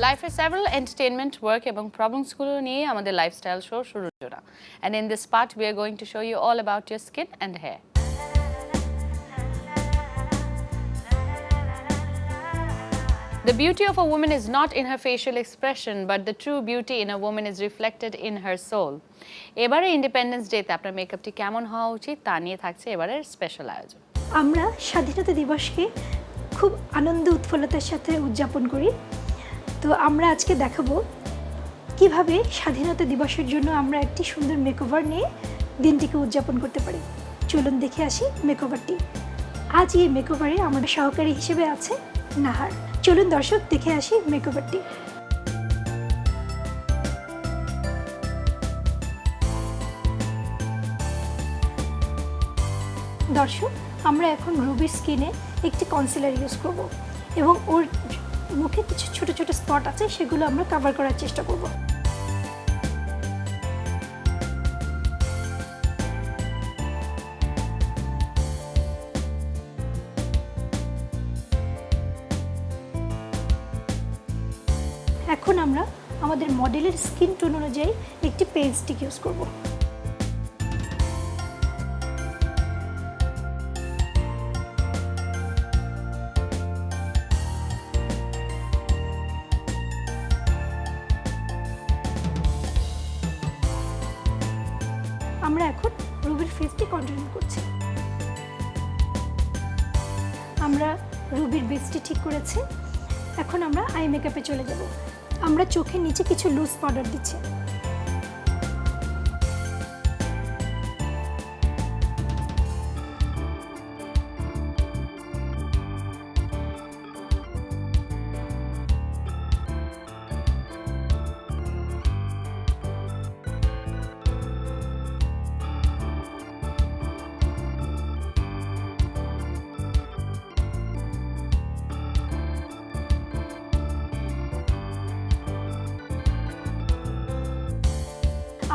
লাইফের several entertainment, work এবং problems গুলো নিয়ে আমাদের লাইফস্টাইল শো শুরু জোড়া। And in this part we are going to show you all about your skin and hair. The beauty of a woman is not in her facial expression, but the true beauty in a woman is reflected in her soul. এবারে independence ডেতে আপনার মেকআপটি কেমন হওয়া উচিত তা নিয়ে থাকছে এবারের স্পেশাল আয়োজন। আমরা স্বাধীনতা দিবসকে খুব আনন্দ উৎফুল্লতার সাথে উদযাপন করি। তো আমরা আজকে দেখাবো কিভাবে স্বাধীনতা দিবসের জন্য আমরা একটি সুন্দর মেকওভার নিয়ে দিনটিকে উদযাপন করতে পারি। চলুন দেখে আসি মেকওভারটি। আজ এই মেকওভারে আমাদের সহকারী হিসেবে আছে নাহার। চলুন দর্শক দেখে আসি মেকওভারটি। দর্শক, আমরা এখন রুবির স্কিনে একটি কনসিলার ইউজ করব এবং ওর মুখে কিছু ছোট ছোট স্পট আছে সেগুলো আমরা কভার করার চেষ্টা করব। এখন আমরা আমাদের মডেলের স্কিন টোন অনুযায়ী একটি পেজ স্টিক ইউজ করব। আমরা এখন রুবির ফেসটি কন্টিনিউ করছি। আমরা রুবির বেসটি ঠিক করেছি। এখন আমরা আই মেকআপে চলে যাব। আমরা চোখের নিচে কিছু লুজ পাউডার দিচ্ছি।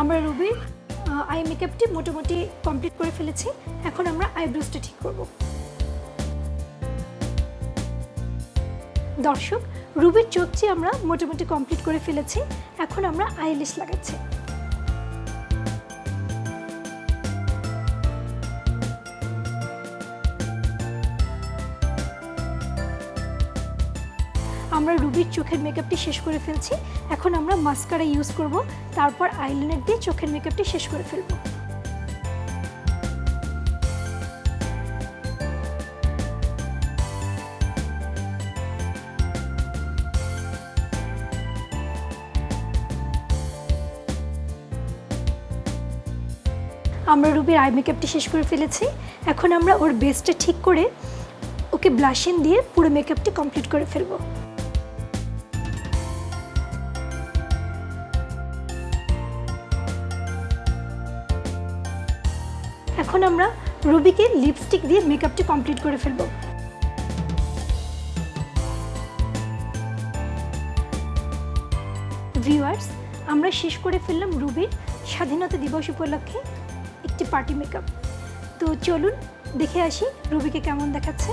আমরা রুবির আই মেকআপটি মোটামুটি কমপ্লিট করে ফেলেছি। এখন আমরা আইব্রোসটা ঠিক করব। দর্শক, রুবির চোখটি আমরা মোটামুটি কমপ্লিট করে ফেলেছি। এখন আমরা আইল্যাশ লাগাচ্ছি। আমরা রুবির চোখের মেকআপটি শেষ করে ফেলছি। এখন আমরা মাস্কারা ইউজ করব, তারপর আইলাইনার দিয়ে চোখের মেকআপটি শেষ করে ফেলব। আমরা রুবির আই মেকআপটি শেষ করে ফেলেছি। এখন আমরা ওর বেসটা ঠিক করে ওকে ব্লাশিং দিয়ে পুরো মেকআপটি কমপ্লিট করে ফেলব। এখন আমরা রুবিকে লিপস্টিক দিয়ে মেকআপটি কমপ্লিট করে ফেলব। ভিউয়ার্স, আমরা শেষ করে ফেললাম রুবির স্বাধীনতা দিবস উপলক্ষে একটি পার্টি মেকআপ। তো চলুন দেখে আসি রুবিকে কেমন দেখাচ্ছে।